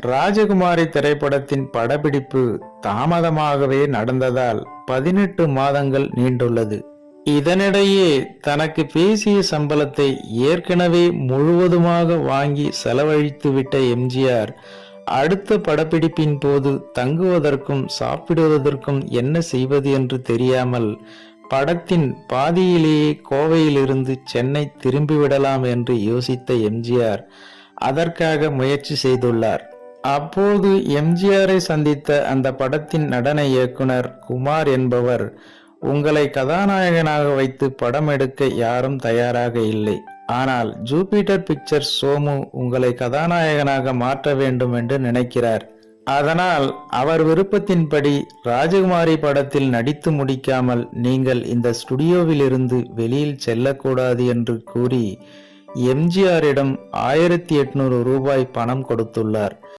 ராஜகுமாரி திரைப்படத்தின் படப்பிடிப்பு தாமதமாகவே நடந்ததால் 18 மாதங்கள் நீண்டுள்ளது. இதனிடையே தனக்கு பேசிய சம்பளத்தை ஏற்கனவே முழுவதுமாக வாங்கி செலவழித்துவிட்ட எம்ஜிஆர் அடுத்த படப்பிடிப்பின் போது தங்குவதற்கும் சாப்பிடுவதற்கும் என்ன செய்வது என்று தெரியாமல் படத்தின் பாதியிலேயே கோவையிலிருந்து சென்னை திரும்பிவிடலாம் என்று யோசித்த எம்ஜிஆர் அதற்காக முயற்சி செய்துள்ளார். அப்போது எம்ஜிஆரை சந்தித்த அந்த படத்தின் நடன இயக்குனர் குமார் என்பவர், உங்களை கதாநாயகனாக வைத்து படம் எடுக்க யாரும் தயாராக இல்லை, ஆனால் ஜூபிட்டர் பிக்சர்ஸ் சோமு உங்களை கதாநாயகனாக மாற்ற வேண்டும் என்று நினைக்கிறார். அதனால் அவர் விருப்பத்தின்படி ராஜகுமாரி படத்தில் நடித்து முடிக்காமல் நீங்கள் இந்த ஸ்டுடியோவில் இருந்து வெளியில் செல்லக்கூடாது என்று கூறி எம்ஜிஆரிடம் 1800 ரூபாய் பணம் கொடுத்துள்ளார்.